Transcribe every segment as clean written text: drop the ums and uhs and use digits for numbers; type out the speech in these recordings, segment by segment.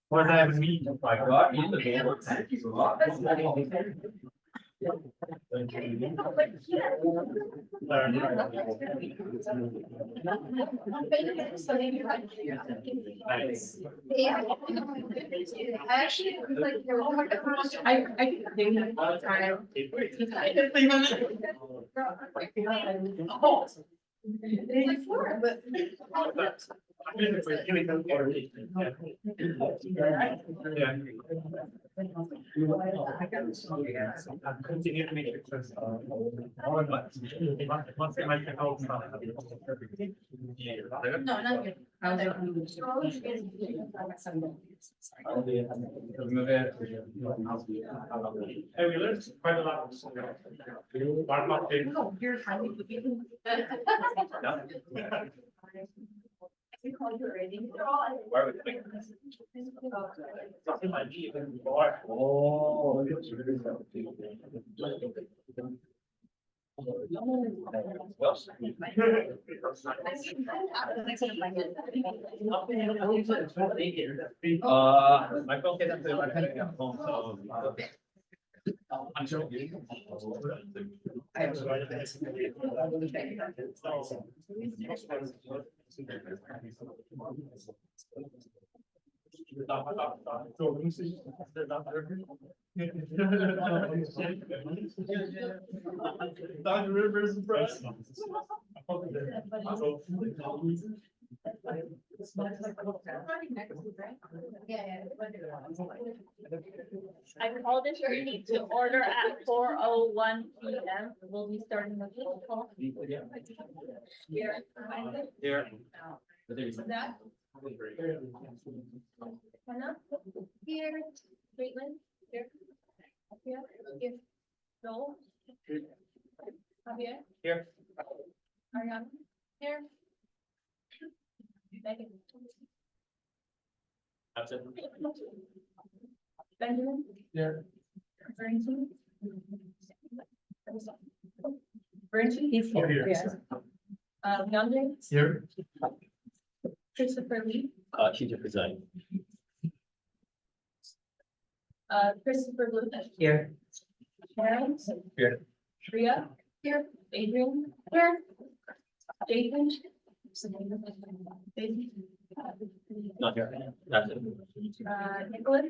What I have mean? Oh my God, unavailable. Thank you a lot. Nice. Actually, like, I think that one time. Continue to make it. No, not you. Hey, we learned quite a lot. No, you're trying to be. I call you already. My phone gets to my head at home, so. I'm sure. Dr. Rivers. I called this meeting to order at 4:01 p.m. We'll be starting the roll call. Here. Here. That. Hannah? Here. Caitlin? Here. Here. Here. Joel? Javier? Here. Ariana? Here. Megan? That's it. Benjamin? Here. Bernstein? Bernstein? He's Oh, here. here. Yes. Yandere? Here. Christopher Lee? She just resigned. Christopher Blue? Here. Sharon? Here. Priya? Here. Adrian? Here. Jason? Jason? Not here. That's it. Nicholas?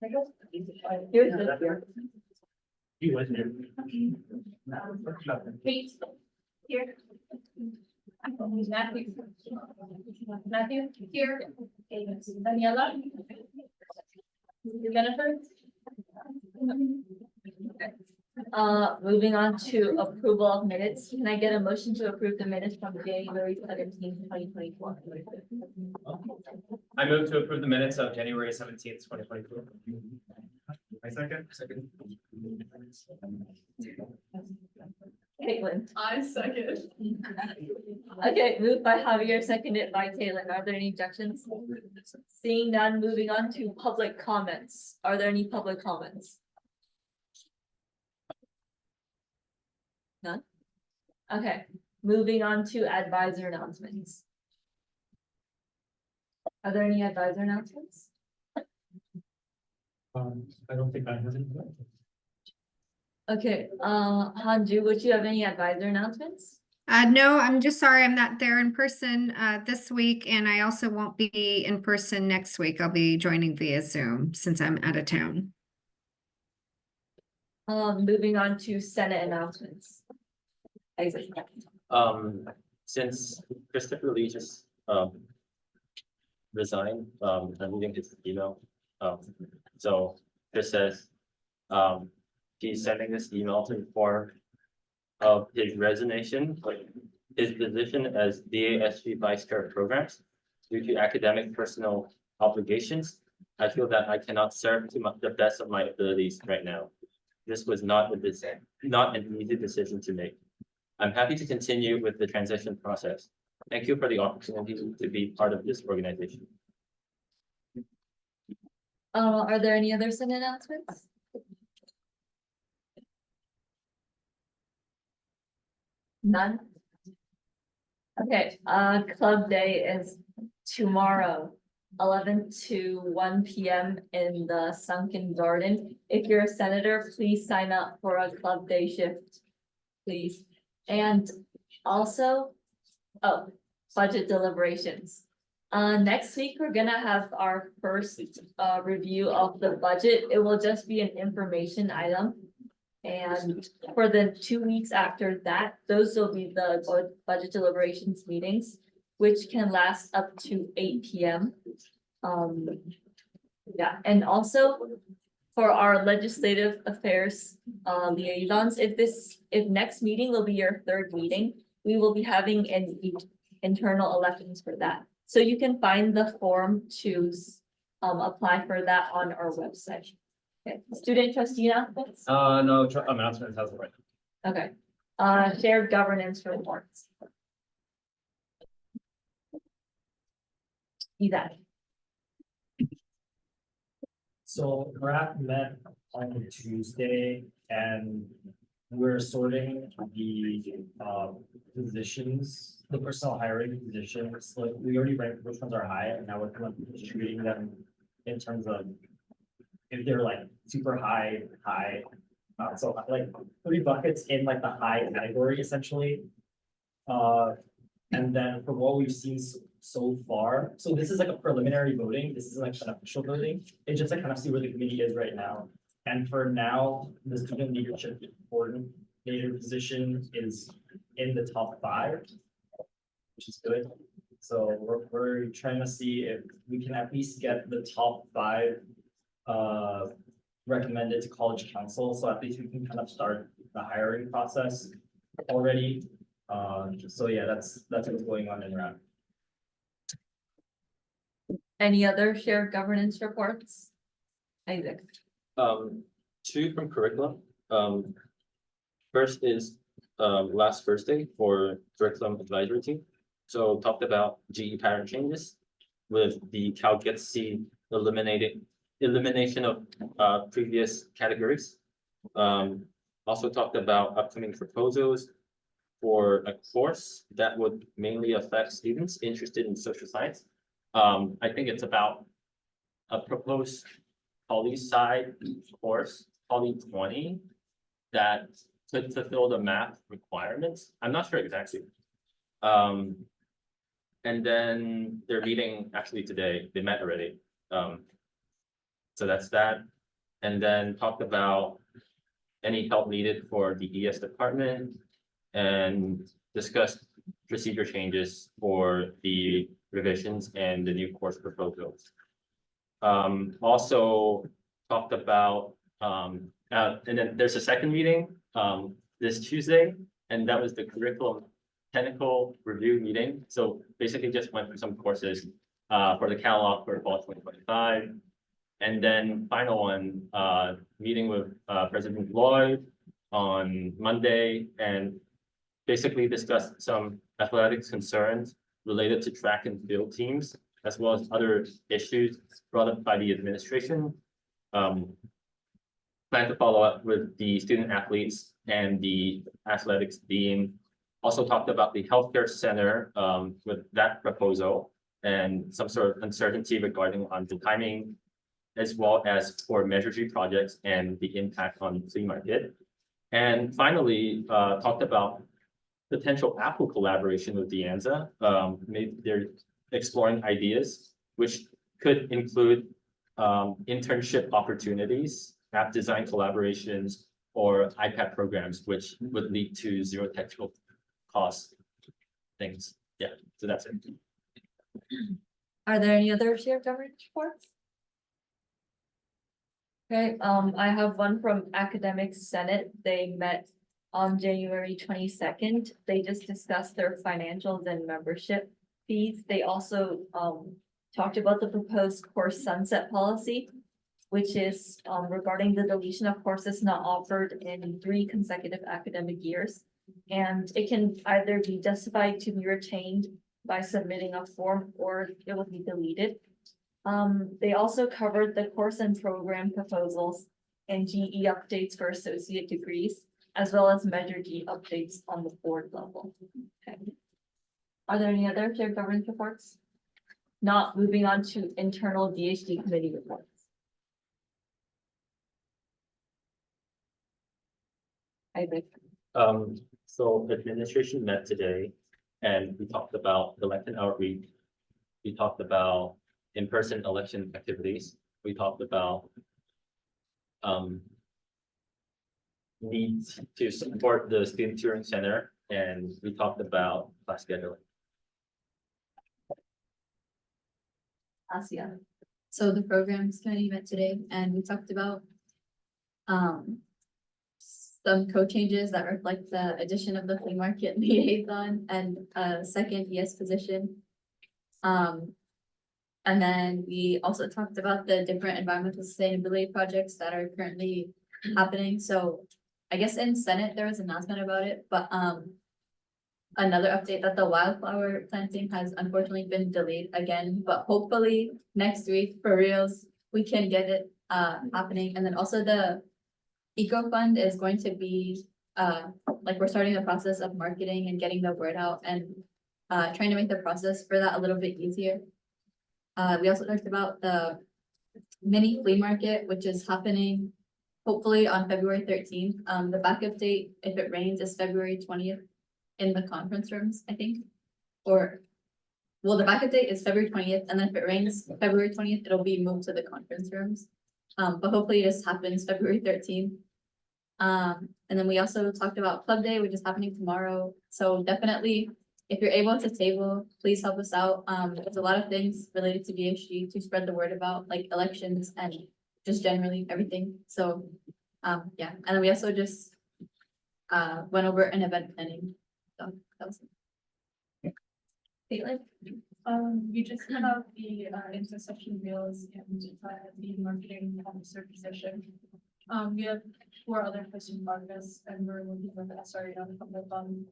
Nicholas? Here's the here. He was here. Kate? Here. Matthew? Matthew? Here. Daniela? Jennifer? Moving on to approval of minutes. Can I get a motion to approve the minutes from January 17th, 2024? I move to approve the minutes of January 17th, 2024. My second. Caitlin. I second. Okay, moved by Javier, seconded by Taylor. Are there any objections? Seeing none, moving on to public comments. Are there any public comments? None? Okay, moving on to advisor announcements. Are there any advisor announcements? I don't think I have any. Okay, Hanju, would you have any advisor announcements? No, I'm just sorry I'm not there in person this week, and I also won't be in person next week. I'll be joining via Zoom since I'm out of town. Moving on to Senate announcements. Isaac. Since Christopher Lee just resigned, I'm reading his email. So this says he's sending this email to inform of his resignation, his position as DASG Vice Chair of Programs due to academic personal obligations. I feel that I cannot serve to the best of my abilities right now. This was not an easy decision to make. I'm happy to continue with the transition process. Thank you for the opportunity to be part of this organization. Are there any other Senate announcements? None? Okay, club day is tomorrow, 11 to 1 p.m. in the Sunken Garden. If you're a senator, please sign up for a club day shift, please. And also, oh, budget deliberations. Next week, we're gonna have our first review of the budget. It will just be an information item. And for the 2 weeks after that, those will be the budget deliberations meetings, which can last up to 8 p.m. Yeah, and also for our legislative affairs liaisons, if next meeting will be your third meeting, we will be having an internal elections for that. So you can find the form to apply for that on our website. Okay, student trustee announcements? No, announcements hasn't right. Okay, shared governance reports. That. So RAP met on Tuesday and we're sorting the positions, the personnel hiring positions. Like we already ranked which ones are high and now we're kind of distributing them in terms of if they're like super high. So like 3 buckets in like the high category essentially. And then from what we've seen so far, so this is like a preliminary voting, this is like an official voting. It's just to kind of see where the committee is right now. And for now, the student leadership coordinator position is in the top 5, which is good. So we're trying to see if we can at least get the top 5 recommended to college council, so at least we can kind of start the hiring process already. So yeah, that's what's going on in RAP. Any other shared governance reports? Isaac. 2 from curriculum. First is last Thursday for curriculum advisory team. So talked about GE pattern changes with the CalGET-C elimination of previous categories. Also talked about upcoming proposals for a course that would mainly affect students interested in social science. I think it's about a proposed poli-sci course, Poly 20, that could fulfill the math requirements. I'm not sure exactly. And then they're meeting actually today. They met already. So that's that. And then talked about any help needed for the ES department and discussed procedure changes for the revisions and the new course proposals. Also talked about, and then there's a second meeting this Tuesday, and that was the curriculum technical review meeting. So basically just went through some courses for the catalog for fall 2025. And then final one, meeting with President Lloyd on Monday and basically discussed some athletics concerns related to track and field teams, as well as other issues brought up by the administration. Plan to follow up with the student athletes and the athletics dean. Also talked about the healthcare center with that proposal and some sort of uncertainty regarding on the timing, as well as for Measure G projects and the impact on the flea market. And finally, talked about potential Apple collaboration with De Anza. Maybe they're exploring ideas, which could include internship opportunities, app design collaborations, or iPad programs, which would lead to zero technical cost things. Yeah, so that's it. Are there any other shared governance reports? Okay, I have one from Academic Senate. They met on January 22nd. They just discussed their financials and membership fees. They also talked about the proposed course sunset policy, which is regarding the deletion of courses not offered in 3 consecutive academic years. And it can either be justified to be retained by submitting a form, or it will be deleted. They also covered the course and program proposals and GE updates for associate degrees, as well as Measure G updates on the board level. Okay. Are there any other shared governance reports? Not moving on to internal DHD committee reports. Isaac. So administration met today and we talked about election outreach. We talked about in-person election activities. We talked about needs to support the student touring center, and we talked about class scheduling. Asia. So the programs committee met today and we talked about some code changes that reflect the addition of the flea market liaison and a second ES position. And then we also talked about the different environmental sustainability projects that are currently happening. So I guess in Senate, there was an announcement about it, but another update that the wildflower planting has unfortunately been delayed again, but hopefully next week for reals, we can get it happening. And then also the Eco Fund is going to be like we're starting the process of marketing and getting the word out and trying to make the process for that a little bit easier. We also talked about the mini flea market, which is happening hopefully on February 13th. The backup date, if it rains, is February 20th in the conference rooms, I think. Or, well, the backup date is February 20th, and then if it rains February 20th, it'll be moved to the conference rooms. But hopefully this happens February 13th. And then we also talked about Club Day, which is happening tomorrow. So definitely, if you're able to table, please help us out. There's a lot of things related to DHG to spread the word about, like elections and just generally everything. So, yeah, and then we also just went over an event planning. So that was it. Caitlin? You just cut out the intersection wheels and the marketing officer position. We have 4 other posting progress and we're looking for the SRE on a couple of them.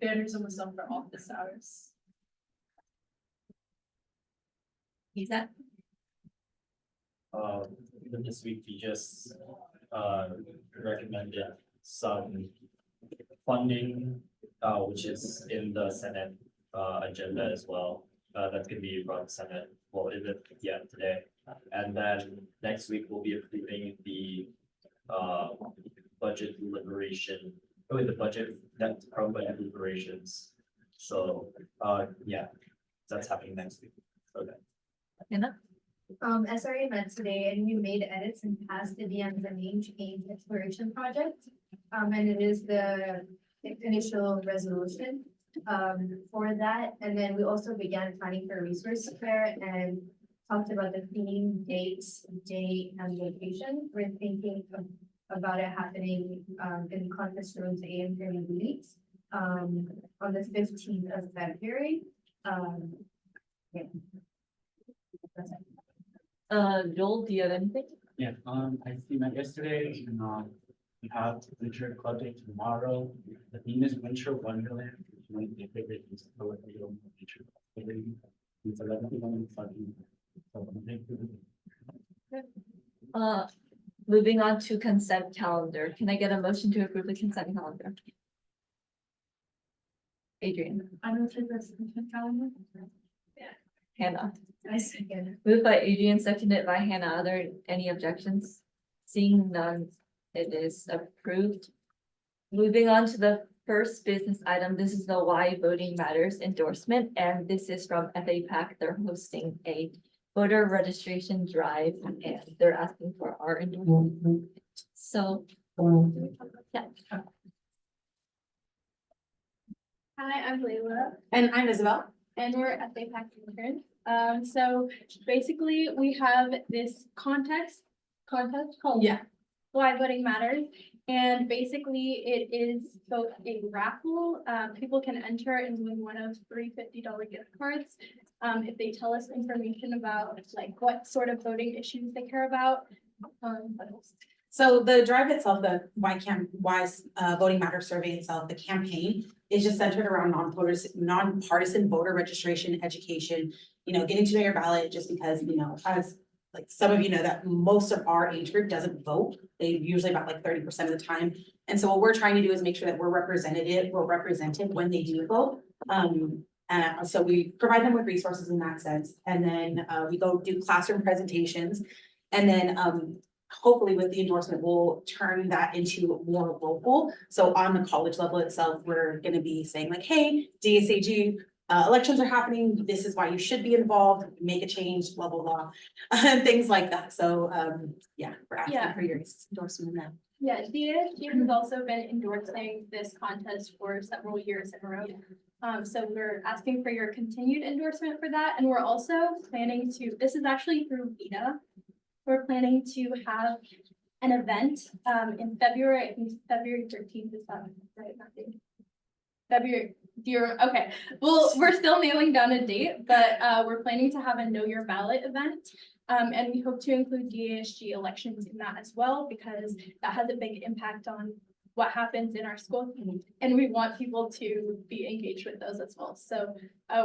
Banners and stuff for office hours. Is that? Even this week, we just recommended some funding, which is in the Senate agenda as well. That's gonna be brought to Senate, well, is it, yeah, today. And then next week we'll be approving the budget deliberation, the budget, that's from budget deliberations. So, yeah, that's happening next week. Okay. Hannah? SRA met today and we made edits and passed the DM's and name change exploration project. And it is the initial resolution for that. And then we also began planning for a resource fair and talked about the theme, dates, date, and location. We're thinking about it happening in conference rooms AM 30 weeks on the 15th of February. Yeah. That's it. Joel, do you have anything? Yeah, I see that yesterday, and, we have Winter Club Day tomorrow. The theme is Winter Wonderland. It's one of my favorite things to go with the Winter Club Day. It's 11 p.m. Moving on to consent calendar. Can I get a motion to approve the consent calendar? Adrian, I don't think that's the calendar. Hannah. I see it. Moved by Adrian, seconded by Hannah. Are there any objections? Seeing none, it is approved. Moving on to the first business item, this is the Why Voting Matters endorsement, and this is from FAPAC. They're hosting a voter registration drive, and they're asking for our endorsement. So, yeah. Hi, I'm Layla. And I'm Isabel. And we're at the PAC intern. So basically we have this contest called Why Voting Matters. And basically it is both a raffle. People can enter and win one of 3 $50 gift cards. If they tell us information about like what sort of voting issues they care about. So the drive itself, the Why Voting Matters survey itself, the campaign is just centered around nonpartisan voter registration, education, getting to know your ballot, just because, as like some of you know that most of our age group doesn't vote. They usually about like 30% of the time. And so what we're trying to do is make sure that we're represented when they do vote. So we provide them with resources in that sense, and then, we go do classroom presentations. And then, hopefully with the endorsement, we'll turn that into more local. So on the college level itself, we're gonna be saying like, hey, DSAG, elections are happening, this is why you should be involved, make a change, blah, blah, blah. And things like that. So, yeah, we're Yeah. asking for your endorsement in that. Yeah, DASG has also been endorsing this contest for several years in a row. So we're asking for your continued endorsement for that, and we're also planning to, this is actually through VITA. We're planning to have an event, in February, I think February 13th is that, right? Not date. February, okay, well, we're still nailing down a date, but, we're planning to have a Know Your Ballot event. And we hope to include DASG elections in that as well, because that has a big impact on what happens in our school. And we want people to be engaged with those as well. So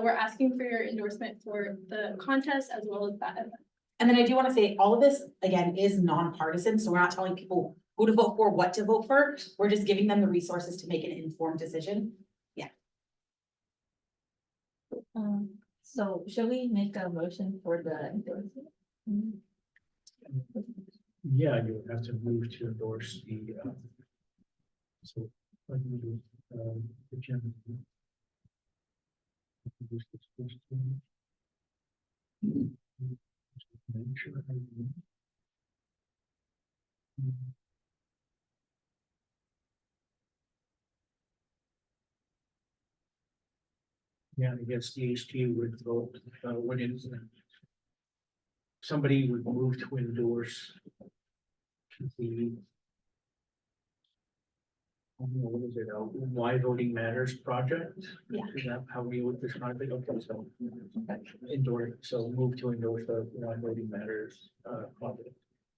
we're asking for your endorsement for the contest as well as that event. And then I do want to say, all of this, again, is nonpartisan, so we're not telling people who to vote for, what to vote for. We're just giving them the resources to make an informed decision. So shall we make a motion for the endorsement? Yeah, you would have to move to endorse the, so. Let me do, agenda. Yeah, I guess DHT would vote, what is that? Somebody would move to endorse the I don't know, what is it, Why Voting Matters project? Yeah. Is that how we would describe it? Okay, so endorse, so move to endorse the Why Voting Matters project.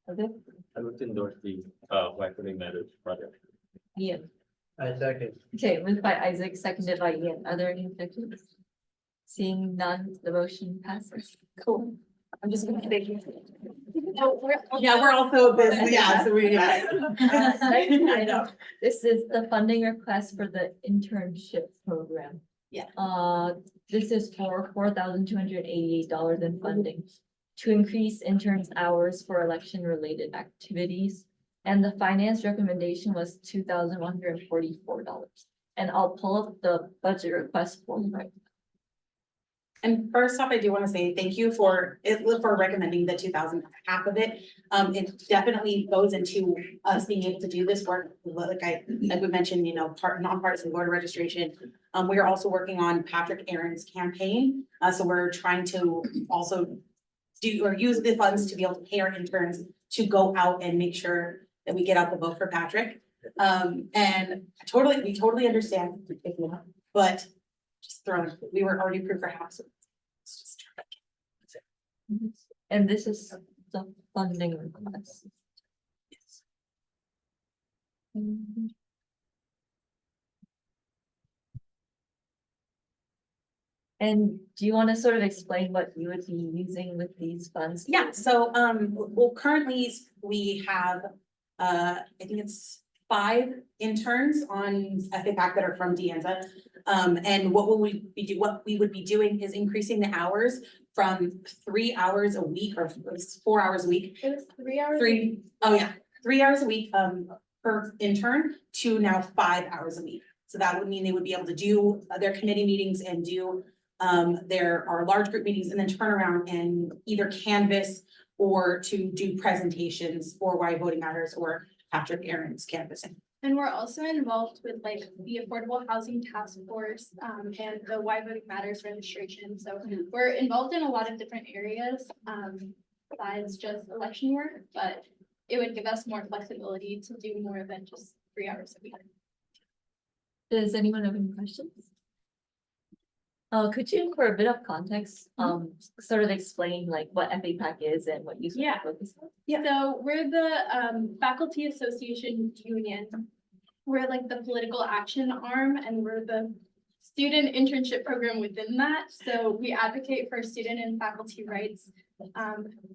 Okay, I would endorse the, Why Voting Matters project. Ian. I second. Okay, moved by Isaac, seconded by Ian. Are there any objections? Seeing none, the motion passes. Cool. I'm just gonna say. No, Yeah, we're also busy, yeah, so we, Next item. This is the funding request for the internship program. Yeah. This is for $4,288 in funding to increase interns' hours for election-related activities. And the finance recommendation was $2,144. And I'll pull up the budget request form right. and first off, I do want to say thank you for recommending the 2,000, half of it. It definitely goes into us being able to do this work, like we mentioned, you know, nonpartisan voter registration. We are also working on Patrick Aaron's campaign. So we're trying to also use the funds to be able to pay our interns to go out and make sure that we get out the vote for Patrick. And we totally understand, if not, but just we were already approved for half, so let's just try again. And this is the funding request. Yes. And do you want to sort of explain what you would be using with these funds? Yeah, so, well, currently we have, I think it's 5 interns on FAPAC that are from Deanza. And what we would be doing is increasing the hours from 3 hours a week, or 4 hours a week. It was 3 hours. 3 hours a week, per intern to now 5 hours a week. So that would mean they would be able to do their committee meetings and do our large group meetings, and then turn around and either canvas or to do presentations for Why Voting Matters or Patrick Aaron's canvassing. And we're also involved with like the Affordable Housing Task Force, and the Why Voting Matters registration. So we're involved in a lot of different areas, besides just election work, but it would give us more flexibility to do more than just 3 hours a week. Does anyone have any questions? Could you, for a bit of context, sort of explain like what FAPAC is and what you sort of focus on? Yeah, so we're the Faculty Association Union. We're like the political action arm, and we're the student internship program within that. So we advocate for student and faculty rights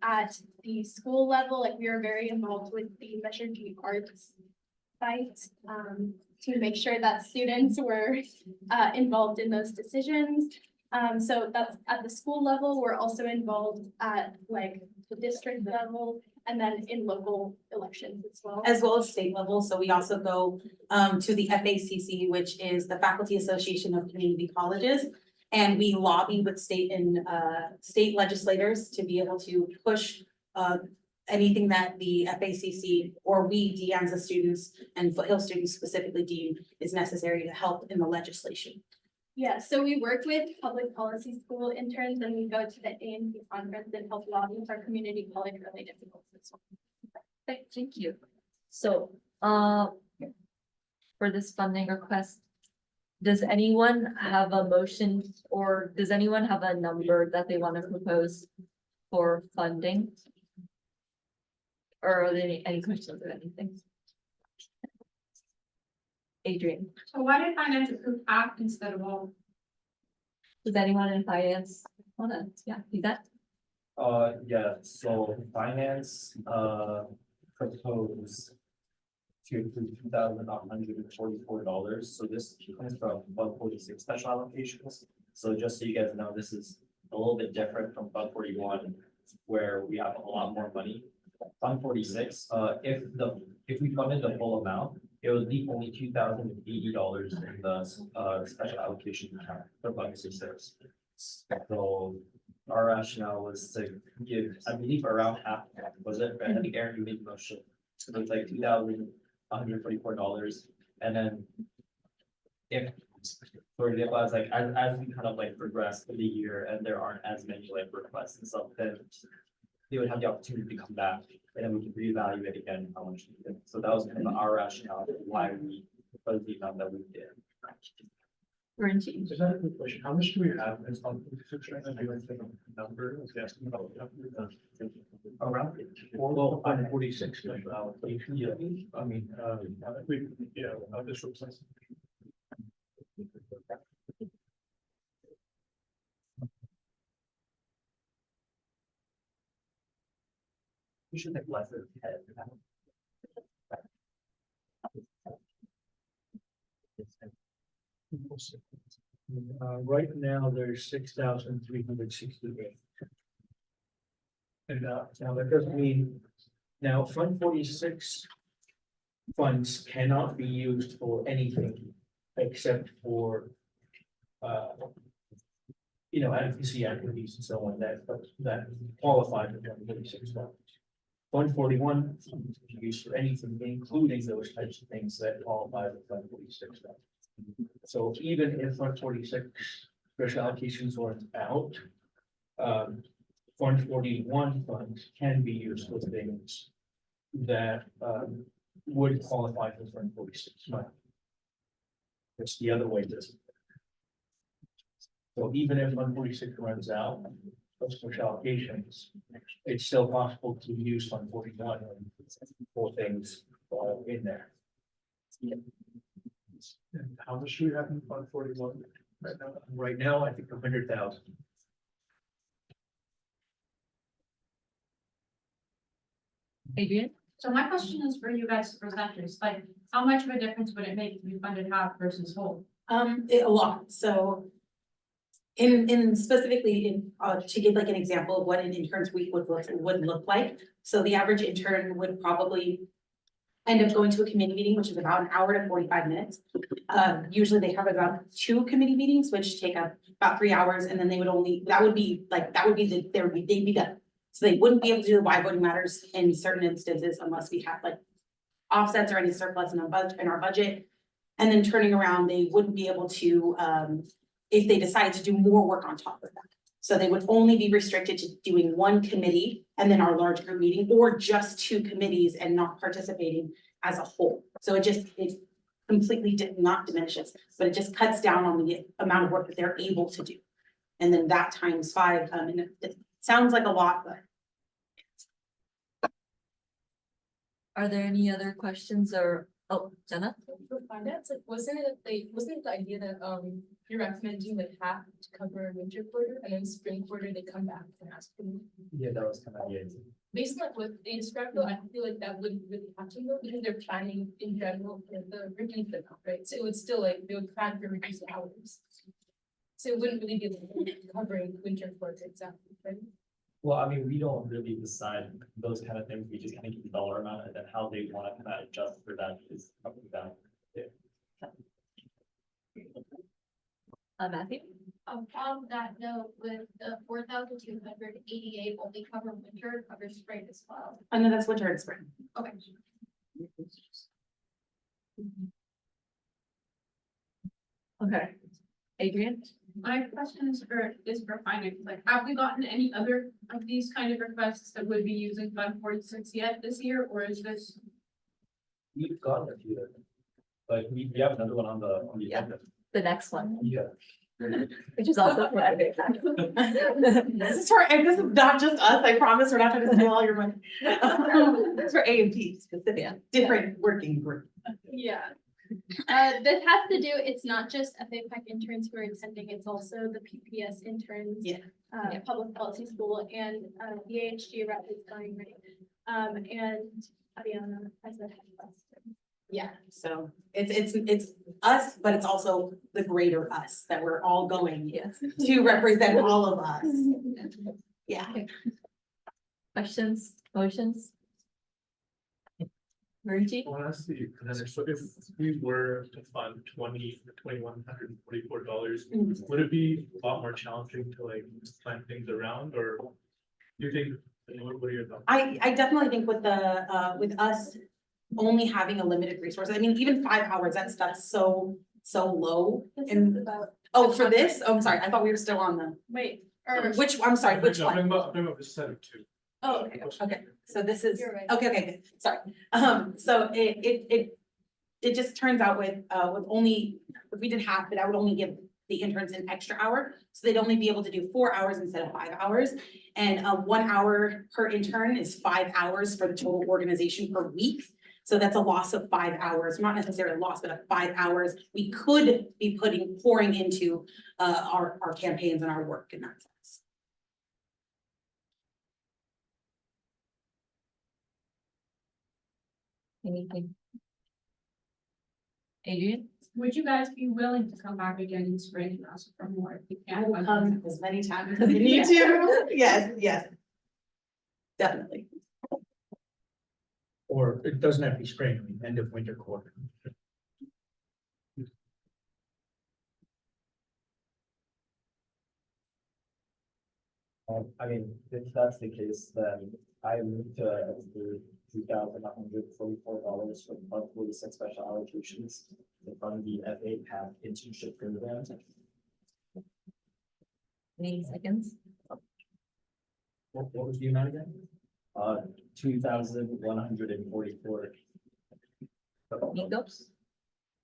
at the school level. Like we are very involved with the Measure G Arts site. to make sure that students were involved in those decisions. So that's at the school level, we're also involved at like the district level and then in local elections as well. As well as state level, so we also go to the FACC, which is the Faculty Association of Community Colleges. And we lobby with state and state legislators to be able to push anything that the FACC or we De Anza students and Foothill students specifically deem is necessary to help in the legislation. Yeah, so we work with public policy school interns and we go to the ANP conference and help lobby with our community college related goals as well. Thank you. So, for this funding request, does anyone have a motion or does anyone have a number that they want to propose for funding? Or are there any questions or anything? Adrian, So why did finance approve half instead of all? does anyone in finance wanna, do that? Yeah, so finance, propose to approve $2,144. So this comes from 146 special allocations. So just so you guys know, this is a little bit different from Fund 41, where we have a lot more money. Fund 46, if we funded the full amount, it would leave only $2,080 in the special allocation account for Fund 46. So our rationale was to give, I believe, around half, was it? I think Aaron, you made the motion. So it's like $2,144. And then if, for example, as we kind of like progress through the year and there aren't as many like requests and stuff, then they would have the opportunity to come back and then we can reevaluate again how much we did. So that was kind of our rationale for why we proposed the amount that we did. Renji, Is that a good question? How much do we have as on number? Around Well, 46 special allocation. Yeah, I mean, we, this looks like. We should have less than 10. Right now, there's 6,368. And now that doesn't mean, now Fund 46 funds cannot be used for anything except for advocacy activities and so on that qualify for Fund 46 funds. Fund 41 can be used for anything, including those types of things that qualify for Fund 46 funds. So even if Fund 46 special allocations weren't out, Fund 41 funds can be used for things that would qualify for Fund 46 money. It's the other way, doesn't it? So even if Fund 46 runs out of special allocations, it's still possible to use Fund 41 for things in there. And how much do we have in Fund 41 right now? Right now, I think 100,000. Adrian? So my question is for you guys presenters, like, how much of a difference would it make if you funded half versus whole? A lot, so. In specifically, to give like an example of what an intern's week would look like, so the average intern would probably end up going to a committee meeting, which is about an hour to 45 minutes. Usually they have about 2 committee meetings, which take up about 3 hours, and then they'd be done. So they wouldn't be able to do the why voting matters in certain instances unless we have like offsets or any surplus in our budget. And then turning around, they wouldn't be able to, if they decide to do more work on top of that. So they would only be restricted to doing 1 committee and then our large group meeting, or just 2 committees and not participating as a whole. So it completely not diminishes, but it just cuts down on the amount of work that they're able to do. And then that times 5, and it sounds like a lot, but. Are there any other questions or Oh, Jenna? For finance, like, wasn't the idea that, you're recommending like half to cover winter quarter and then spring quarter they come back and ask for more? Yeah, that was kind of, yeah. Based on like what they described, though, I feel like that wouldn't really happen though, because they're planning in general for the reduced amount, right? So it would still like, they would plan for reduced hours. So it wouldn't really be like covering winter quarter exactly, right? Well, I mean, we don't really decide those kind of things. We just kind of give the dollar amount and then how they want to kind of adjust for that is up and down. Matthew? On that note, with the 4,288 only cover winter, covers spring as well. And then that's winter and spring. Okay. Okay. Adrian? My question is for finance, like, have we gotten any other of these kind of requests that would be using Fund 46 yet this year, or is this? We've gotten a few, but we have another one on the Yeah. agenda. The next one, Yeah. which is also for Epic. This is for, and this is not just us, I promise, we're not trying to steal all your money. This is for A and P specific, different working group. Yeah. This has to do, it's not just FAPAC interns who are attending, it's also the PPS interns. Yeah. Public policy school and, the AHG rep is going, right? And Ariana as the head question. Yeah, so it's us, but it's also the greater us that we're all going Yes. to represent all of us. Yeah. Questions, motions? Virgie? Well, that's the, so if we were to fund $2,144, would it be a lot more challenging to like plan things around, or do you think, what are your thoughts? I definitely think with the, with us only having a limited resource, I mean, even 5 hours, that's so low. And, oh, for this, oh, I'm sorry, I thought we were still on the, Wait, or, which, I'm sorry, which No, I'm one? talking about the set of two. oh, okay. Okay, so this is, You're right. okay, good, sorry. So it just turns out with only, if we did half, that would only give the interns an extra hour. So they'd only be able to do 4 hours instead of 5 hours. And 1 hour per intern is 5 hours for the total organization per week. So that's a loss of 5 hours, not necessarily a loss, but 5 hours we could be pouring into our campaigns and our work in that sense. Anything? Adrian? Would you guys be willing to come back again in spring and ask for more if you I can? will come as many times as you need to. Yes. Definitely. Or it doesn't have to be spring, I mean, end of winter quarter. I mean, if that's the case, then I move to $2,144 for Fund 46 special allocations to fund the FAPAC internship program. Any seconds? What was the amount again? 2,144. Nico?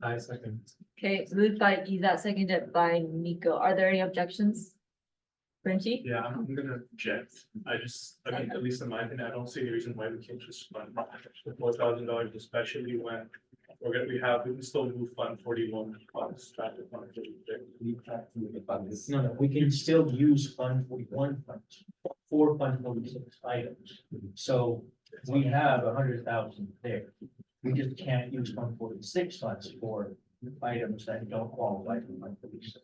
I second. Okay, moved by Isa, seconded by Nico. Are there any objections? Frenchie? Yeah, I'm gonna object. I mean, at least in my opinion, I don't see any reason why we can't just fund the $4,000, especially when we can still move Fund 41 funds, track to Fund 56. We have to make it fund this. No, we can still use Fund 41 funds for Fund 46 items. So we have 100,000 there. We just can't use Fund 46 funds for items that don't qualify for Fund 46.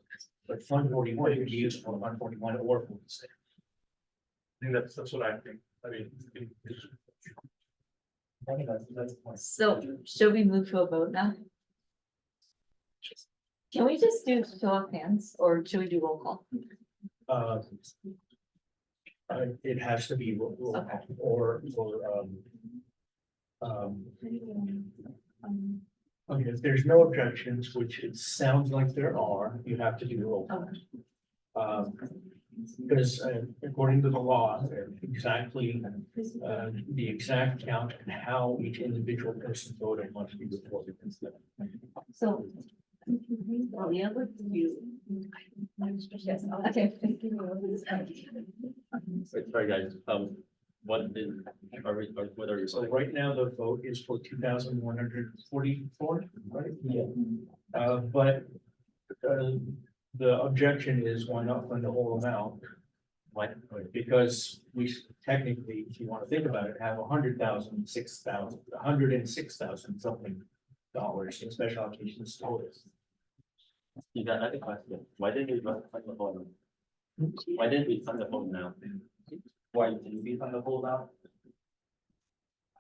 But Fund 41 could be used for Fund 41 or 46. I think that's what I think. I mean, I think that's the point. So should we move to a vote now? Can we just do show of hands or should we do roll call? It has to be roll call okay, if there's no objections, which it sounds like there are, you have to do roll call. Because according to the law, exactly, the exact count and how each individual person voted must be reported. So. Leah, would you? Yes, okay. Sorry, guys, what is, or what are you? So right now, the vote is for 2,144, right? Yeah. But the objection is why not fund the whole amount? Why? Because we technically, if you want to think about it, have 100,000, 6,000, 106,000 something dollars in special occasions total. You got another question. Why didn't we fund the whole amount? Why didn't we fund the whole now? Why didn't we fund the whole amount?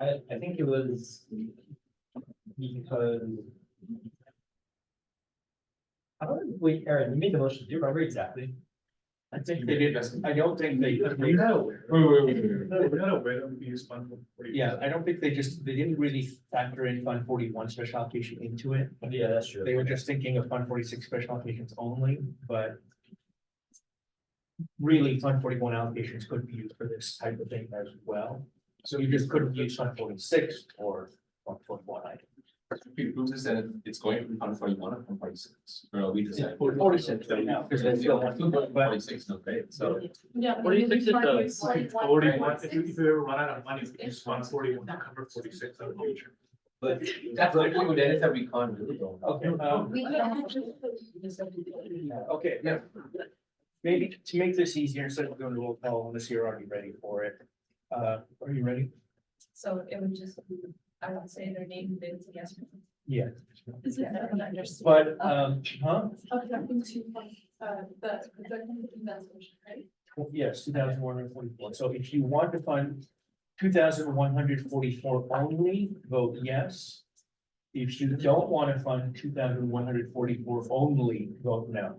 I think it was because. I don't, wait, Aaron, you made the motion, do you remember exactly? I think they did, I don't think they. We're not aware. We're not aware that we use fund. 41. Yeah, I don't think they didn't really factor in Fund 41 special allocation into it. Yeah, that's true. They were just thinking of Fund 46 special allocations only, but really Fund 41 allocations could be used for this type of thing as well. So you just couldn't use Fund 46 or Fund 41 item. Who just said it's going from Fund 41 or from 46? Or we decided. 46 right now, because they still want to, but 46, okay, so. Yeah. 46 is the- 41, if you ever run out of money, we use fund 41 to cover 46 in the future. But that's what we did, that we can't do though. okay. We can. Okay, yeah. Maybe to make this easier, instead of going to roll call, unless you're already ready for it. Are you ready? So it would just, I would say their name, they would say yes. Yeah. Is it that I'm just- But, Objecting to, the investigation, right? yes, 2,144. So if you want to fund 2,144 only, vote yes. If you don't want to fund 2,144 only, vote no.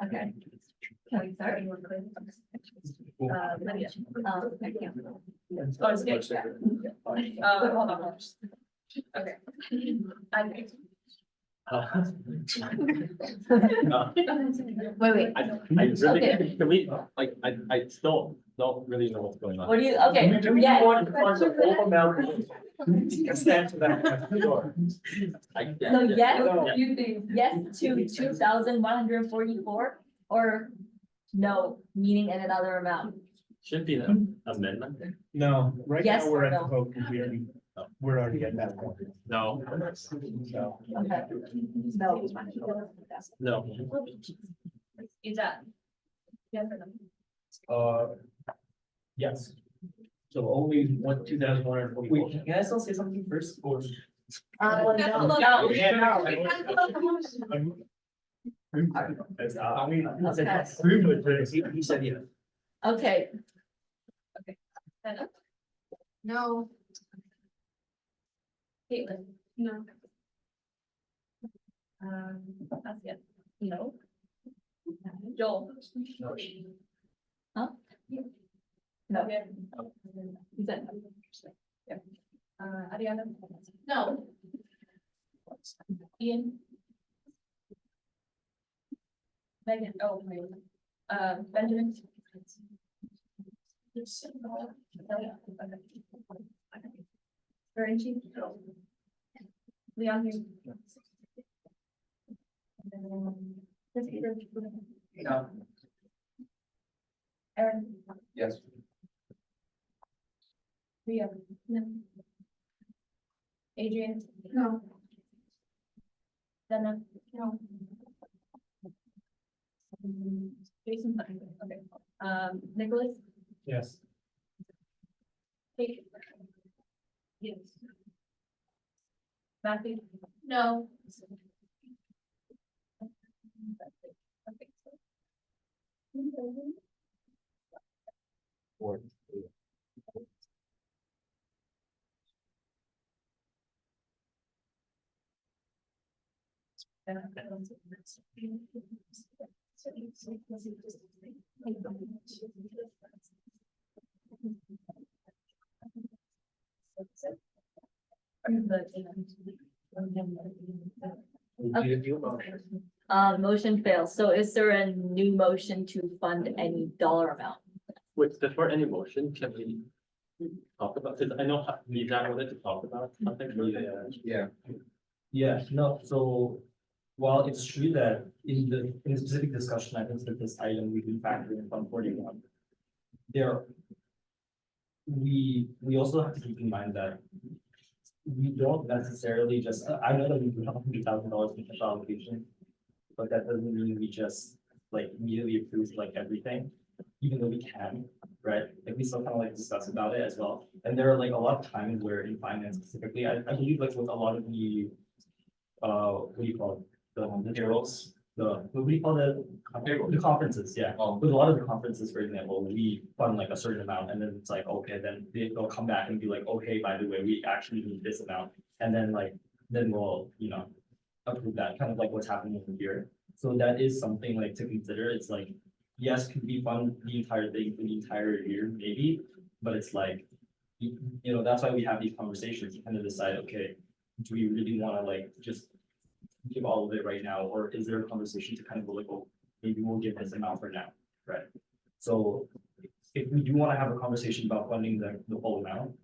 Okay. Can we start? Lydia. Thank you. Oh, it's good. Hold on. Okay. Wait. I really, Okay. can we, like, I still don't really know what's going on. What do you, okay, Do you yeah. want to fund the whole amount? Stand to that. Sure. I, So yes, You think? yes to 2,144 or no, meaning in another amount? should be an amendment. No, right Yes now we're or at the no? vote. We're already at that point. No, So, Okay. No. no. Is that? Yes or no? Yes. so only 2,144. Wait, can I still say something first or? No. He said yes. Okay, No. Caitlin? No. that's it. No. Joel? Huh? No. You said no. Ariana? No. Ian? Megan, oh, wait. Benjamin? Berenchi? Leon? No. Aaron? Yes. Ria? No. Adrian? No. Dana? No. Jason? Okay. Nicholas? Yes. Kate? Yes. Matthew? No. Okay. Motion fails. So is there a new motion to fund any dollar amount? With before any motion, can we talk about, because I know Lisa wanted to talk about something. Yeah. Yeah, no, so while it's true that in the specific discussion items for this item, we can factor in Fund 41. There we also have to keep in mind that we don't necessarily just, I know that we do have $100,000 in special allocation, but that doesn't mean we just like immediately approve like everything, even though we can, right? Like we still kind of like discuss about it as well. And there are like a lot of times where in finance specifically, I believe like with a lot of the, what do you call it? The payrolls, what do you call the conferences, yeah. With a lot of the conferences, for example, we fund like a certain amount and then it's like, okay, then they'll come back and be like, okay, by the way, we actually need this amount. And then like, then we'll, you know, approve that, kind of like what's happening here. So that is something like to consider. It's like, yes, could we fund the entire thing for the entire year, maybe, but it's like, you know, that's why we have these conversations to kind of decide, okay, do we really want to like just give all of it right now, or is there a conversation to kind of go like, oh, maybe we'll give this amount for now, right? So if we do want to have a conversation about funding the full amount,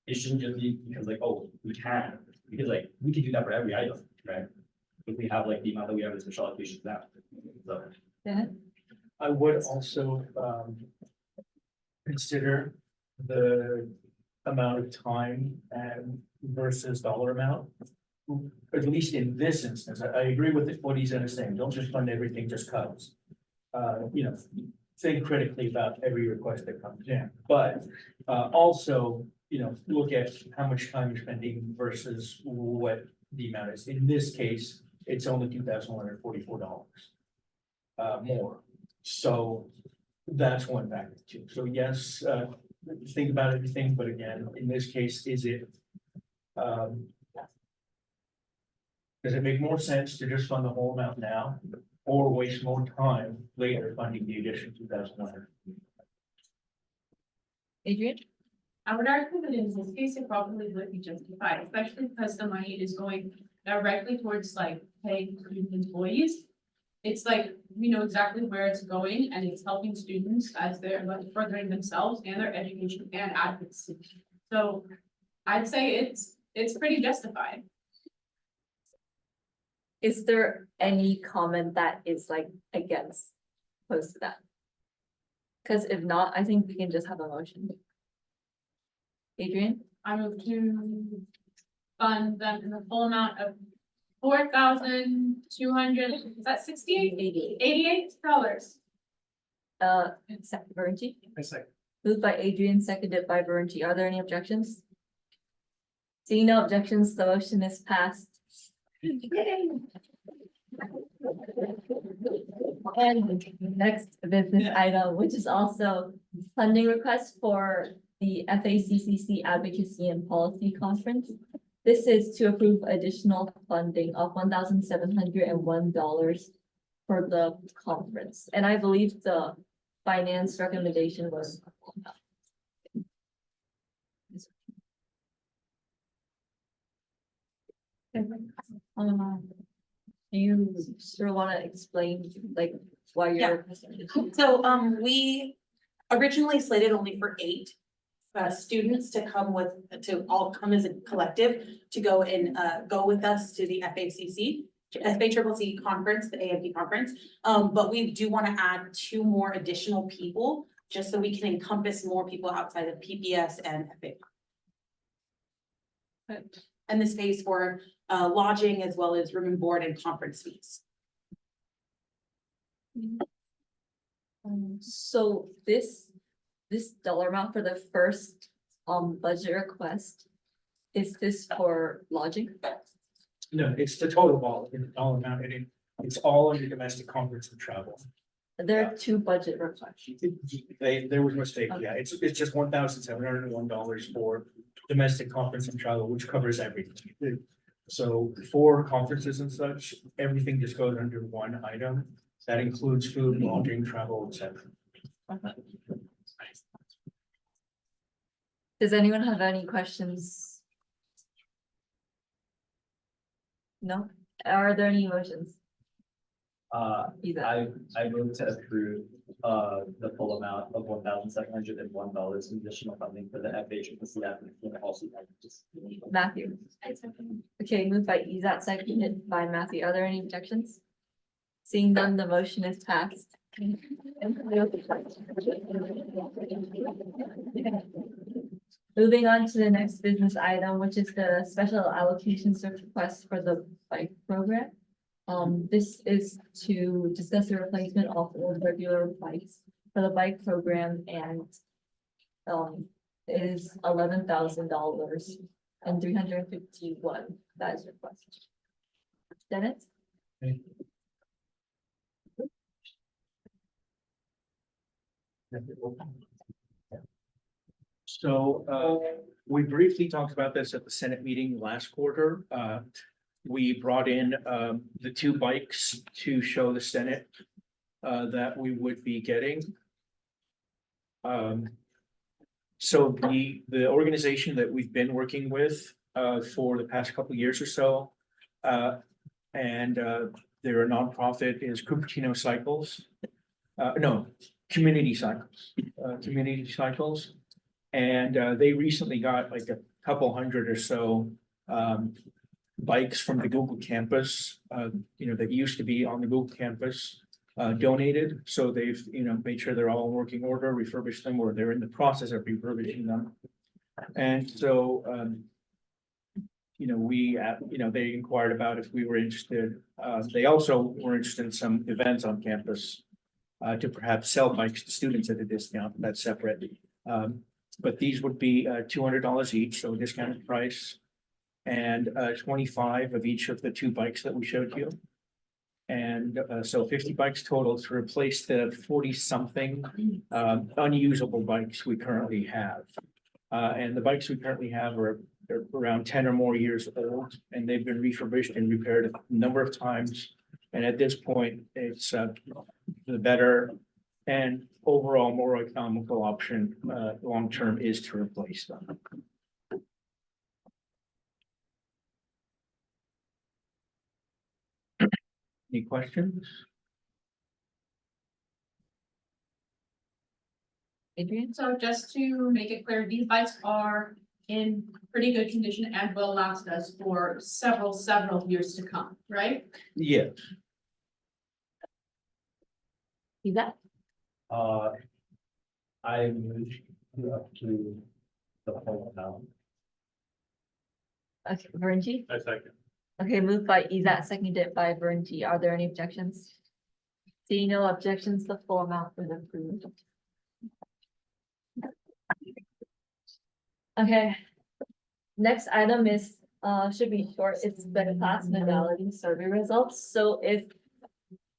it shouldn't just be because like, oh, we can, because like, we can do that for every item, right? If we have like the amount that we have in special allocations now, so. I would also, consider the amount of time and versus dollar amount. At least in this instance, I agree with what he's saying, don't just fund everything just cause. You know, think critically about every request that comes in, but, also, you know, look at how much time you're spending versus what the amount is. In this case, it's only $2,144. More, so that's one factor too. So yes, think about everything, but again, in this case, is it, does it make more sense to just fund the whole amount now, or waste more time later funding the additional 2,100? Adrian? I would argue that in this case, it probably would be justified, especially because the money is going directly towards like paying student employees. It's like, we know exactly where it's going and it's helping students as they're like furthering themselves and their education and advocacy. So I'd say it's pretty justified. Is there any comment that is like against opposed to that? Because if not, I think we can just have a motion. Adrian? I move to fund them in the full amount of $4,200, is that $88? Second, Bertie? I say. Moved by Adrian, seconded by Bertie. Are there any objections? Seeing no objections, the motion is passed. And next business item, which is also funding request for the FACCC Advocacy and Policy Conference. This is to approve additional funding of $1,701 for the conference. And I believe the finance recommendation was do you sort of want to explain like why you're? So, we originally slated only for 8 students to come with, to all come as a collective to go and go with us to the FACCC conference, the AMP conference. But we do want to add 2 more additional people just so we can encompass more people outside of PPS and FA. And this pays for lodging as well as room and board and conference fees. So this dollar amount for the first budget request, is this for lodging? No, it's the total dollar amount, and it's all under domestic conference and travel. There are 2 budget requests. There was a mistake, yeah, it's just $1,701 for domestic conference and travel, which covers everything. So for conferences and such, everything just goes under one item. That includes food, lodging, travel, etc. Does anyone have any questions? No? Are there any motions? Either. I move to approve the full amount of $1,701 in additional funding for the FACCC and also Matthew. Okay, moved by Izat, seconded by Matthew. Are there any objections? Seeing none, the motion is passed. Moving on to the next business item, which is the special allocations request for the bike program. This is to discuss the replacement of old regular bikes for the bike program and it is $11,000 and 351. That is requested. Dennis? So, we briefly talked about this at the Senate meeting last quarter. We brought in, the two bikes to show the Senate, that we would be getting. So the organization that we've been working with, for the past couple of years or so, and, they're a nonprofit is Cupertino Cycles. No, Community Cycles, Community Cycles. And they recently got like a couple hundred or so bikes from the Google campus, that used to be on the Google campus, donated. So they've, made sure they're all in working order, refurbished them, or they're in the process of refurbishing them. And so, they inquired about if we were interested. They also were interested in some events on campus to perhaps sell bikes to students at a discount. That's separate. But these would be $200 each, so a discounted price. And 25 of each of the two bikes that we showed you. And so 50 bikes total to replace the 40-something unusable bikes we currently have. And the bikes we currently have are around 10 or more years old, and they've been refurbished and repaired a number of times. And at this point, it's the better and overall more economical option long-term is to replace them. Any questions? Adrian? So just to make it clear, these bikes are in pretty good condition and will last us for several years to come, right? Yes. You got? I moved up to the whole amount. Okay, Vernji? I second. Okay, moved by Izat, seconded by Vernji. Are there any objections? Seeing no objections, the full amount is approved. Okay. Next item is, should be short, it's the class modality survey results. So if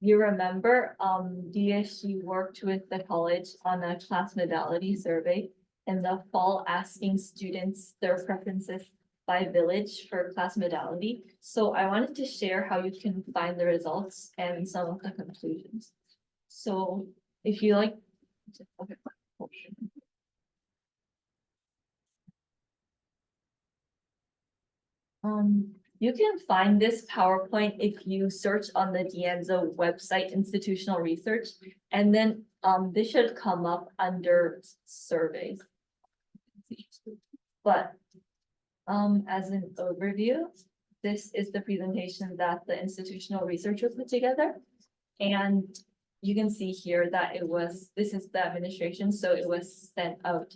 you remember, DSG worked with the college on a class modality survey in the fall, asking students their preferences by village for class modality. So I wanted to share how you can find the results and some of the conclusions. So if you like, okay. You can find this PowerPoint if you search on the DeAnzo website, institutional research, and then this should come up under surveys. But as an overview, this is the presentation that the institutional researcher put together. And you can see here that this is the administration, so it was sent out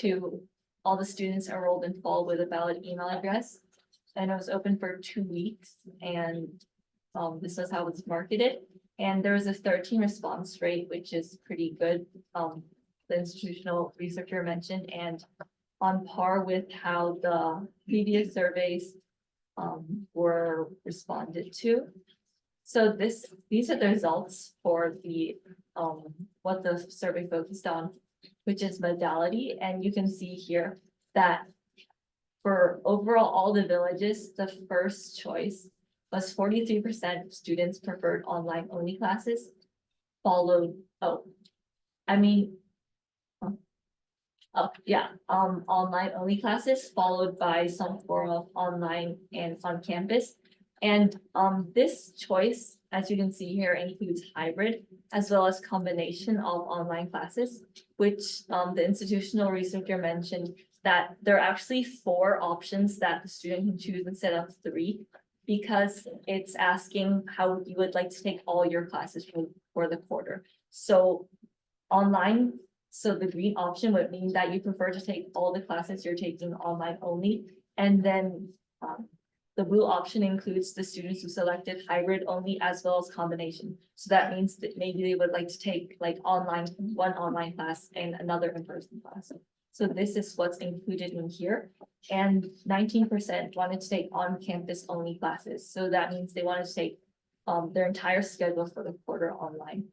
to all the students enrolled in fall with a valid email address. And it was open for 2 weeks, and this is how it's marketed. And there was a 13 response rate, which is pretty good. The institutional researcher mentioned, and on par with how the previous surveys were responded to. So these are the results for the what the survey focused on, which is modality. And you can see here that for overall all the villages, the first choice was 43% of students preferred online only classes, followed, online only classes, followed by some form of online and on campus. And this choice, as you can see here, includes hybrid as well as combination of online classes, which the institutional researcher mentioned that there are actually 4 options that the student can choose instead of 3. because it's asking how you would like to take all your classes for the quarter. So online, so the green option would mean that you prefer to take all the classes you're taking online only. And then the blue option includes the students who selected hybrid only as well as combination. So that means that maybe they would like to take like one online class and another in-person class. So this is what's included in here. And 19% wanted to take on-campus only classes. So that means they wanted to take their entire schedule for the quarter online.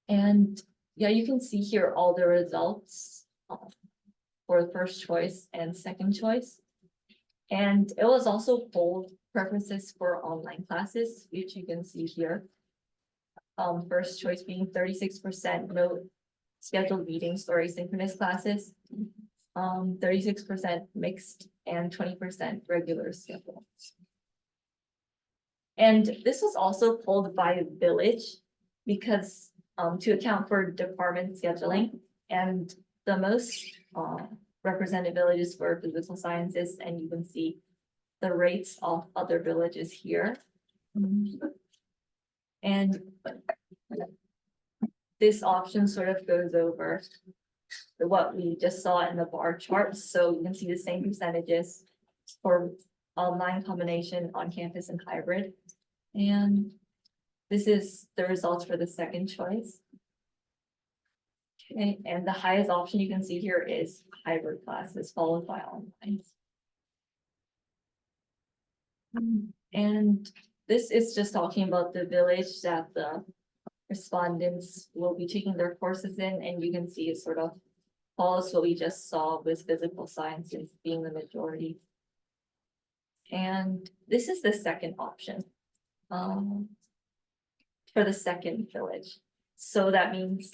And yeah, you can see here all the results for first choice and second choice. And it was also polled preferences for online classes, which you can see here. First choice being 36% no scheduled meetings or asynchronous classes. 36% mixed and 20% regular schedule. And this was also pulled by village because to account for department scheduling, and the most represented villages were physical sciences, and you can see the rates of other villages here. And this option sort of goes over what we just saw in the bar chart. So you can see the same percentages for online combination, on campus and hybrid. And this is the results for the second choice. Okay, and the highest option you can see here is hybrid classes followed by online. And this is just talking about the village that the respondents will be taking their courses in, and you can see it sort of follows what we just saw with physical sciences being the majority. And this is the second option for the second village. So that means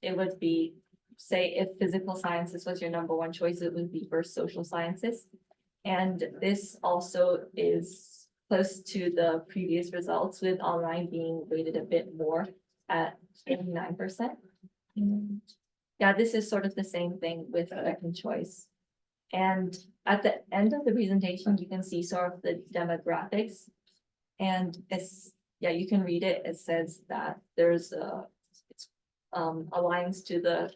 it would be, say, if physical sciences was your number one choice, it would be for social sciences. And this also is close to the previous results, with online being weighted a bit more at 89%. Yeah, this is sort of the same thing with second choice. And at the end of the presentation, you can see sort of the demographics. And it's, yeah, you can read it. It says that there's aligns to the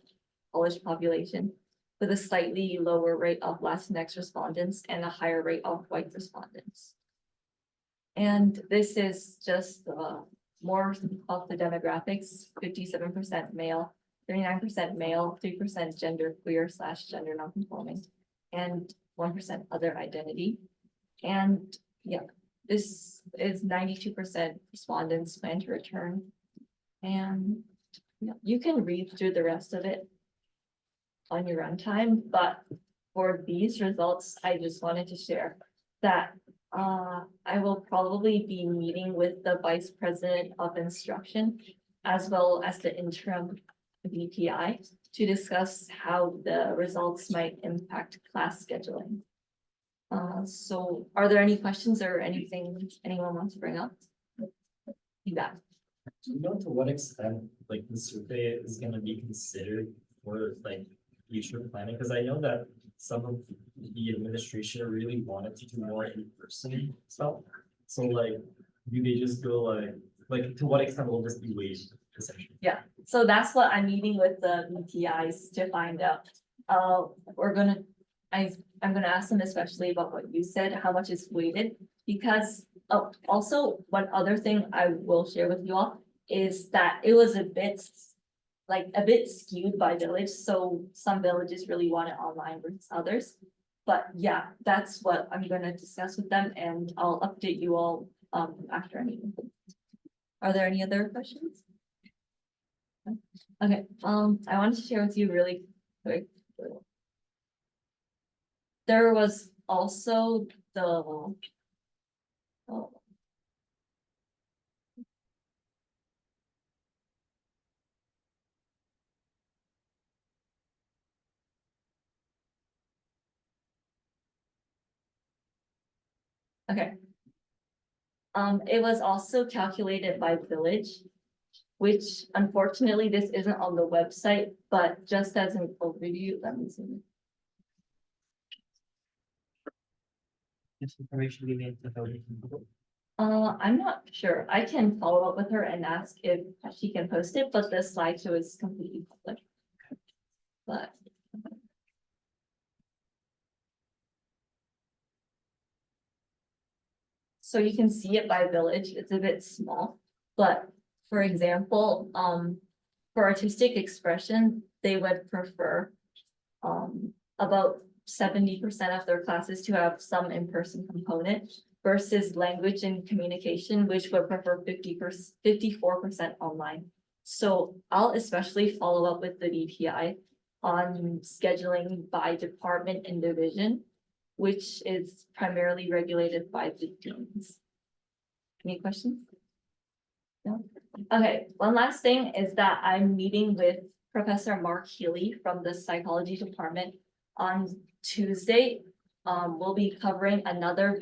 college population with a slightly lower rate of Latinx respondents and a higher rate of white respondents. And this is just more of the demographics: 57% male, 39% male, 3% gender queer / gender nonconforming, and 1% other identity. And yeah, this is 92% respondents plan to return. And yeah, you can read through the rest of it on your own time, but for these results, I just wanted to share that I will probably be meeting with the Vice President of Instruction as well as the interim VPI to discuss how the results might impact class scheduling. So are there any questions or anything anyone wants to bring up? Yeah. Do you know to what extent like the survey is gonna be considered for like future planning? Because I know that some of the administration really wanted to do more in-person stuff. So like, do they just go like to what extent will this be waived essentially? Yeah, so that's what I'm meeting with the VTIs to find out. I'm gonna ask them especially about what you said, how much is weighted, because also one other thing I will share with you all is that it was a bit skewed by village. So some villages really want it online versus others. But yeah, that's what I'm gonna discuss with them, and I'll update you all after I meet with them. Are there any other questions? Okay, I wanted to share with you really quick. There was also the okay. It was also calculated by village, which unfortunately this isn't on the website, but just as an overview, let me see. This information be made available. I'm not sure. I can follow up with her and ask if she can post it, but the slideshow is completely public. But. So you can see it by village. It's a bit small, but for example, for artistic expression, they would prefer about 70% of their classes to have some in-person component versus language and communication, which would prefer 54% online. So I'll especially follow up with the DPI on scheduling by department and division, which is primarily regulated by the deans. Any questions? No? Okay, one last thing is that I'm meeting with Professor Mark Healy from the psychology department on Tuesday. We'll be covering another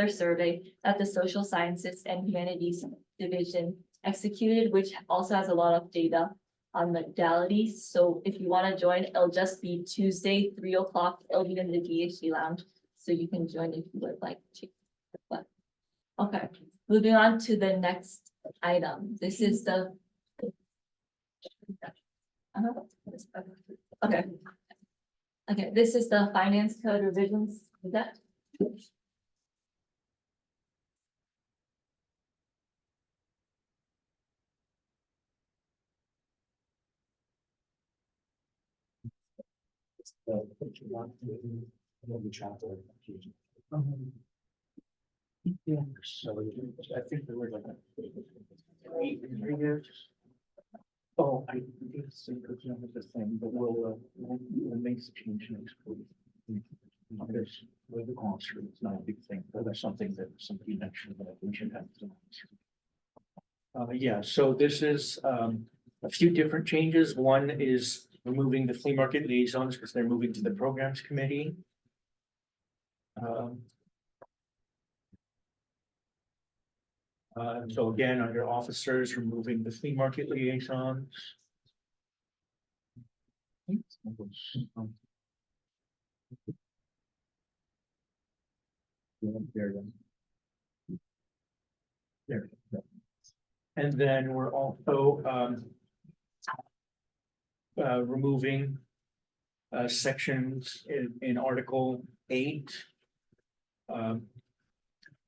survey that the social sciences and humanities division executed, which also has a lot of data on modalities. So if you want to join, it'll just be Tuesday, 3 o'clock. It'll be in the DHD lounge, so you can join if you would like to. But, okay, moving on to the next item. This is the. Okay. Okay, this is the finance code revisions. Is that? Yeah, so I think there were like 3 years. Oh, I did see the thing, but we'll make the change next week. There's with the glossary, it's not a big thing, but there's something that somebody mentioned that we should have. Yeah, so this is a few different changes. One is removing the flea market liaisons because they're moving to the programs committee. So again, under officers, removing the flea market liaisons. There. And then we're also removing sections in Article 8.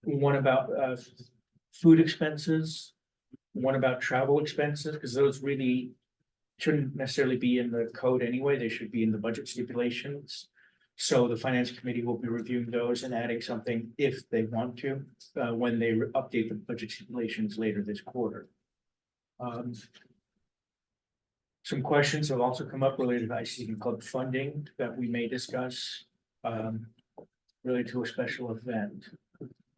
One about food expenses, one about travel expenses, because those really shouldn't necessarily be in the code anyway. They should be in the budget stipulations. So the finance committee will be reviewing those and adding something if they want to, when they update the budget stipulations later this quarter. Some questions have also come up related to ICD Club funding that we may discuss, related to a special event.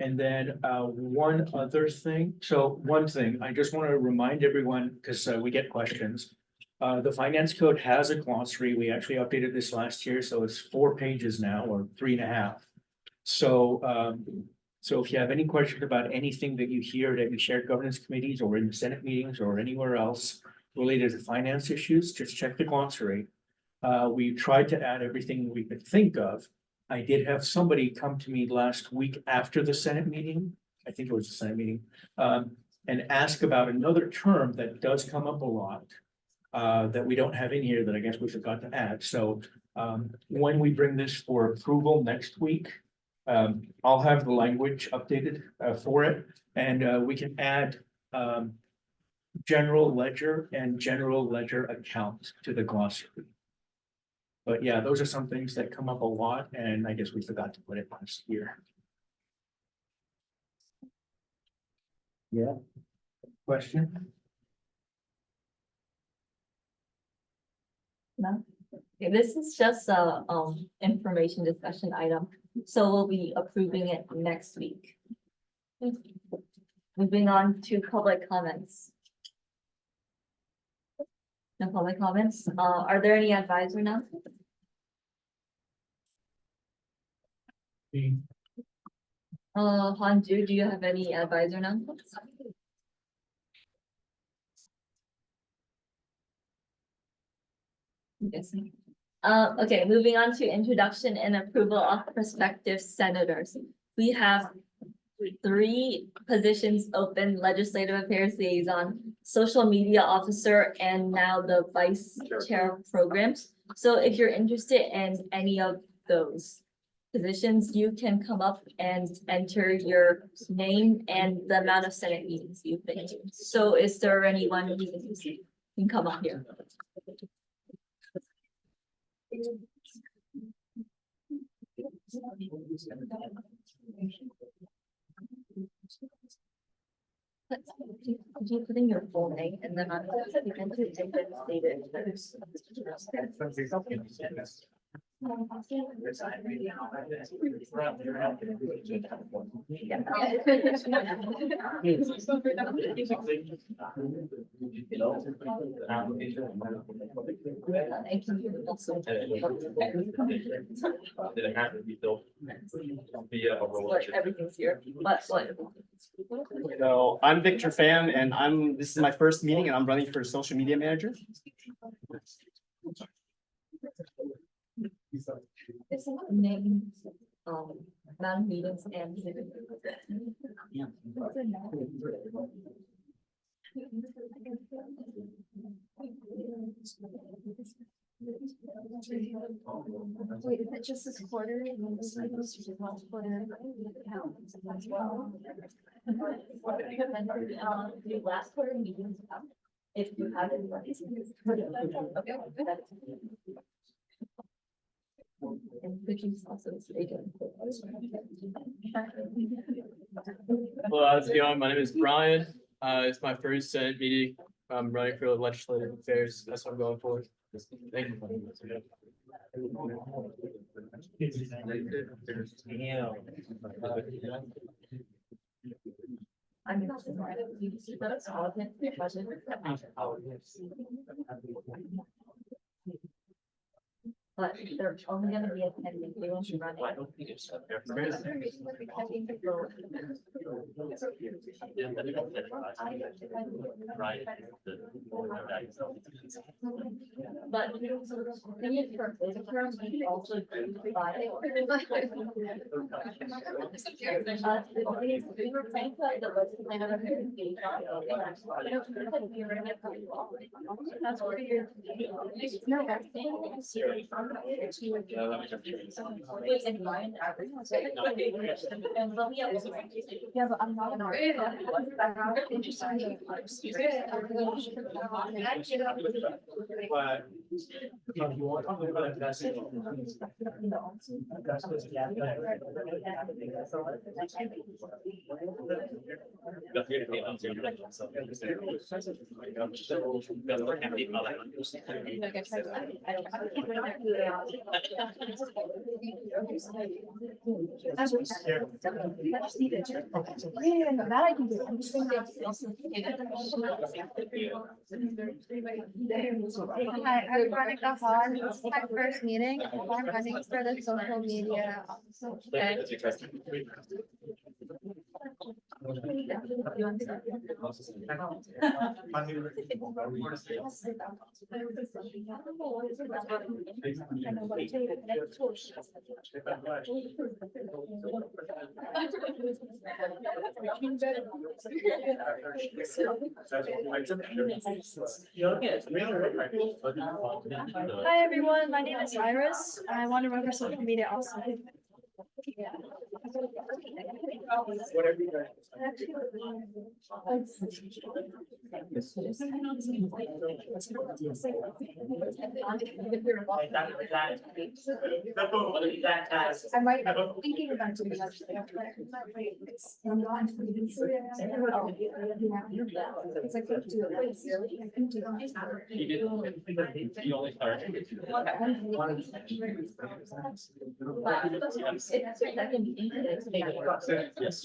And then one other thing. So one thing, I just want to remind everyone, because we get questions. The finance code has a glossary. We actually updated this last year, so it's 4 pages now, or 3.5. So so if you have any questions about anything that you hear at your shared governance committees or in the Senate meetings or anywhere else related to finance issues, just check the glossary. We tried to add everything we could think of. I did have somebody come to me last week after the Senate meeting, I think it was the Senate meeting, and ask about another term that does come up a lot, that we don't have in here that I guess we forgot to add. So when we bring this for approval next week, I'll have the language updated for it, and we can add general ledger and general ledger account to the glossary. But yeah, those are some things that come up a lot, and I guess we forgot to put it last year. Yeah. Question? No. Okay, this is just a information discussion item, so we'll be approving it next week. Moving on to public comments. No public comments. Are there any advisor announcements? Hanju, do you have any advisor announcements? Yes. Okay, moving on to introduction and approval of prospective senators. We have 3 positions open: legislative affairs liaison, social media officer, and now the vice chair of programs. So if you're interested in any of those positions, you can come up and enter your name and the amount of Senate meetings you've been to. So is there anyone who can come up here? Could you put in your full name and then on you enter different stated. Everything's here, but what? So I'm Victor Pham and this is my first meeting and I'm running for social media manager. Name, amount of meetings and. Wait, is it just this quarter? Quarter? The last quarter meetings. If you haven't. And which is also stated. Hello, how's it going? My name is Brian. It's my first Senate meeting. I'm running for legislative affairs. That's what I'm going for. Thank you. I'm not. That's all of it. But they're only gonna be attending, they won't be running. But the need for term, we also do by. We were saying that the list plan of that's what you're. No, that's. Yeah, but I'm not. Hi, I'm Monica Hall. This is my first meeting. I'm running for the social media officer. Hi, everyone. My name is Iris. I want to run for social media also. I might be thinking about doing that. I'm not. It's like, do it. You only started. Yes.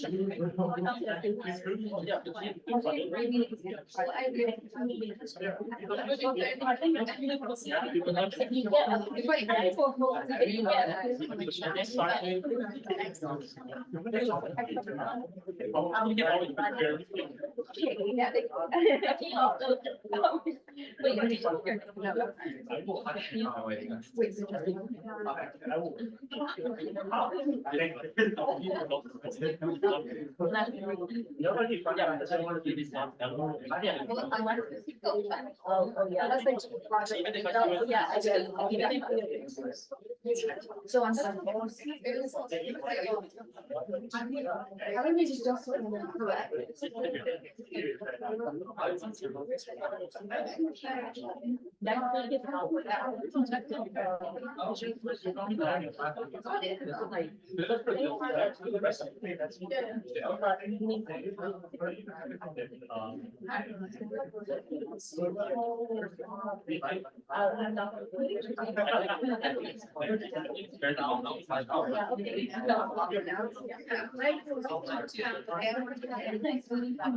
So on.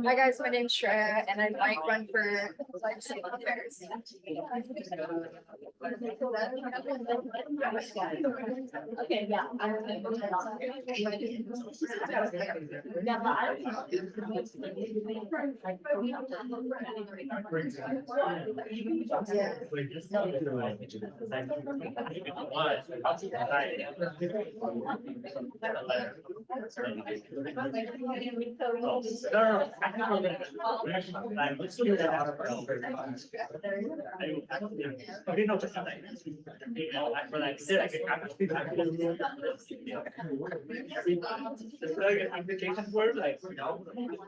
Hi guys, my name's Shreya and I might run for legislative affairs. Okay, yeah.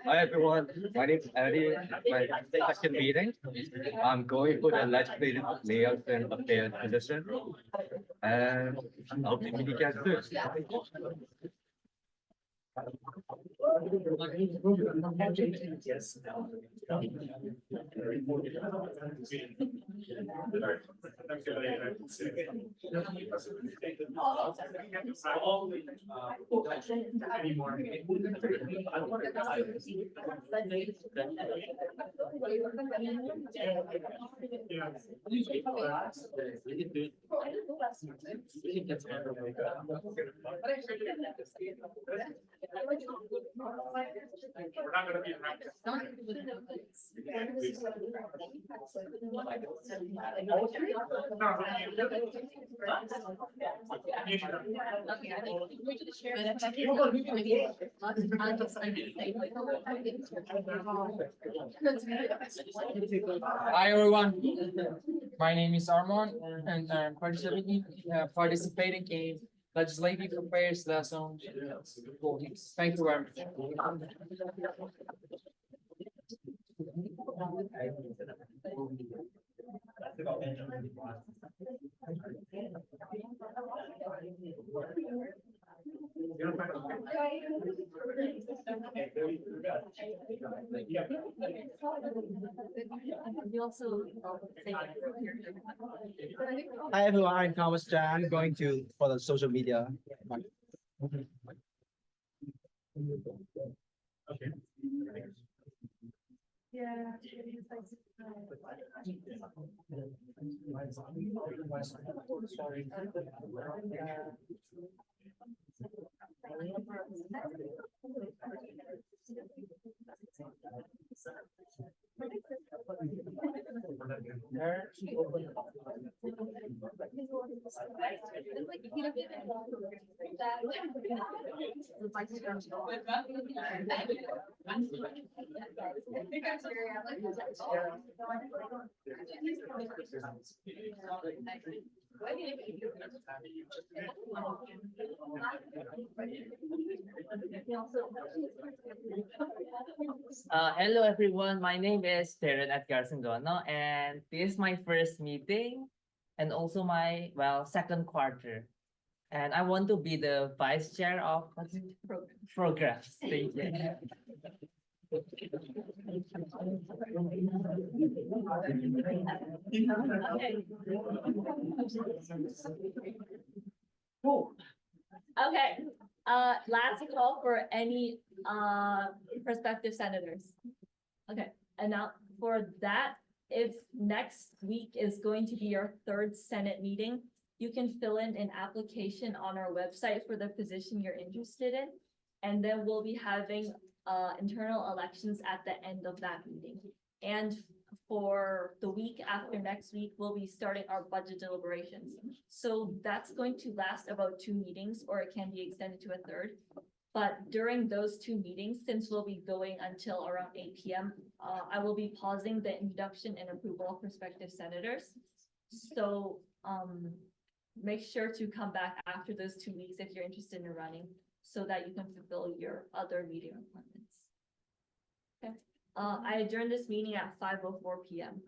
Hi everyone, my name is Eddie. My second meeting. I'm going for the legislative layout and affairs position. And I'll be meeting again soon. Hi everyone, my name is Armand and I'm participating in legislative affairs lesson. Thank you very much. Hi everyone, I'm Thomas Chan. I'm going to for the social media. Okay. Yeah. Hello everyone, my name is Terren Edgar Sandono and this is my first meeting and also my, second quarter. And I want to be the vice chair of programs. Thank you. Okay, last call for any prospective senators. Okay, and now for that, if next week is going to be your third Senate meeting, you can fill in an application on our website for the position you're interested in. And then we'll be having internal elections at the end of that meeting. And for the week after next week, we'll be starting our budget deliberations. So that's going to last about 2 meetings, or it can be extended to a third. But during those 2 meetings, since we'll be going until around 8 p.m., I will be pausing the induction and approval of prospective senators. So, make sure to come back after those 2 weeks if you're interested in running, so that you can fulfill your other meeting appointments. Okay, I adjourn this meeting at 5:04 p.m.